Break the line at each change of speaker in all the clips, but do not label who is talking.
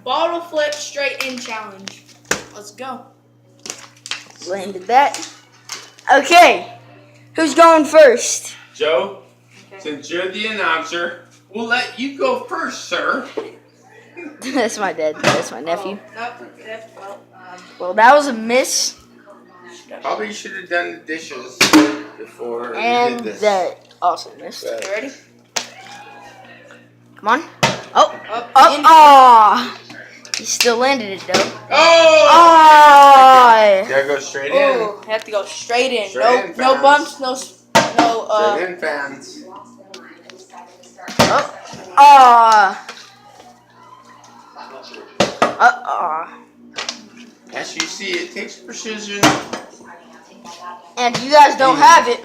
Bottle flip straight in challenge. Let's go.
Landed that. Okay. Who's going first?
Joe, since you're the announcer, we'll let you go first, sir.
That's my dad. That's my nephew.
Nope.
Well, that was a miss.
Probably should have done the dishes before
And
you did this.
that also missed.
But-
You ready?
Come on. Oh.
Up.
Oh. He still landed it though.
Oh!
Oh.
Gotta go straight in.
Oh, have to go straight in.
Straight in,
No
fans.
bumps, no.
Straight in, fans.
Oh.
As you see, it takes precision.
And you guys don't have it.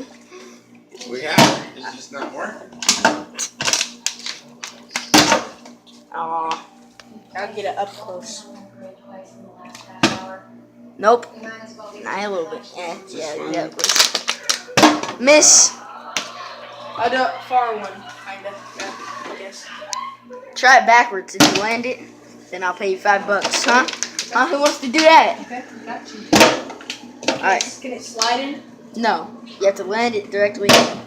We have it. It's just not working.
Oh.
I'll get it up close.
Nope. Not a little bit. Yeah. Miss.
I'll do a far one, kinda. Yeah, I guess.
Try it backwards. If you land it, then I'll pay you $5. Huh? Who wants to do that?
Okay, got you.
Alright.
Can it slide in?
No. You have to land it directly in.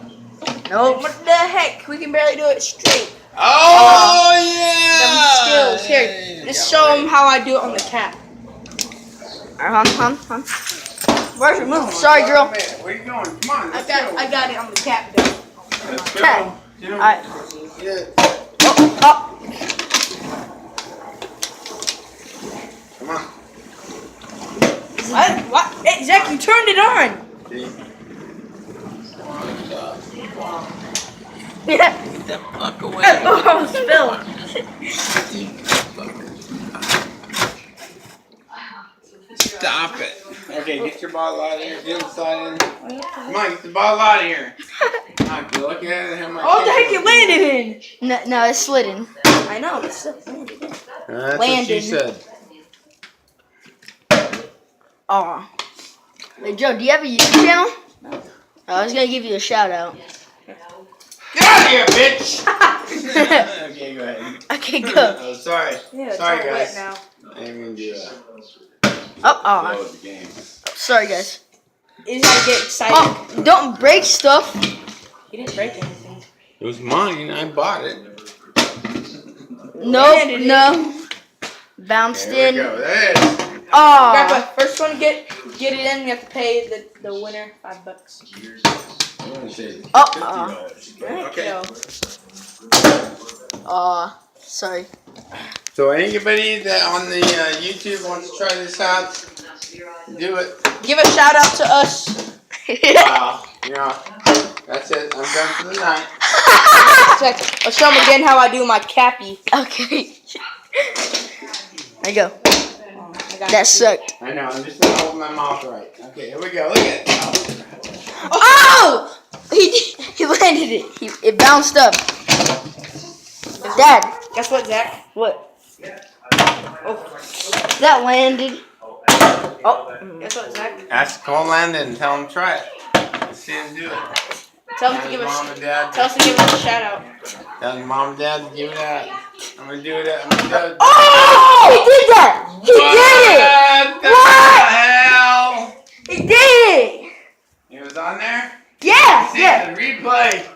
Nope.
What the heck? We can barely do it straight.
Oh, yeah!
Them skills. Here, just show them how I do it on the cap.
Alright, hon. Where's your move? Sorry, girl.
Where you going? Come on,
I
let's go.
got it on the cap though.
Let's
Okay.
go. You know,
Alright.
yeah.
Oh.
Come on.
What? Hey, Zach, you turned it on.
See?
Yeah.
Get the fuck away.
Oh, spill.
Stop it. Okay, get your bottle out of here. Get inside in. Come on, get the bottle out of here. Come on, if you look at it, have my
Oh, the heck you
camera.
landed in?
No, it's slidden.
I know, it's still landed in.
That's what
Landon.
she said.
Aw. Hey, Joe, do you have a YouTube channel? No. I was gonna give you a shout out.
Get out of here, bitch! Okay, go ahead.
Okay, go.
Oh, sorry.
Yeah, it's
Sorry,
all
guys.
wet now.
I didn't mean to do that.
Oh,
Load the game.
sorry, guys.
You just gotta get excited.
Oh, don't break stuff.
You didn't break anything.
It was mine. I bought it.
No. Bounced
There we
in.
go. There it is.
Grab
Aw.
the first one, get it in. You have to pay the winner $5.
I'm gonna say
Oh,
$50. Okay.
Aw. Sorry.
So anybody that on the YouTube wants to try this out, do it.
Give a shout out to us.
Wow. Yeah. That's it. I'm done for the night.
Check. I'll show them again how I do my cappy.
Okay. There you go.
I got
That
it.
sucked.
I know. I'm just gonna hold my mouth right. Okay. Here we go. Look at it.
Oh! He landed it. It bounced up. Dad.
Guess what, Zach?
What?
Oh.
That landed. Oh.
Guess what, Zach?
Ask Cole Landon and tell him to try it. Let's see him do it.
Tell us
Tell
to
his mom and dad.
tell us to give us a shout out.
Tell his mom and dad to give it out. I'm gonna do it. I'm gonna do it.
Oh! He did that! He did it!
What the hell?
He did it!
It was on there?
Yeah!
See
Yeah!
the replay.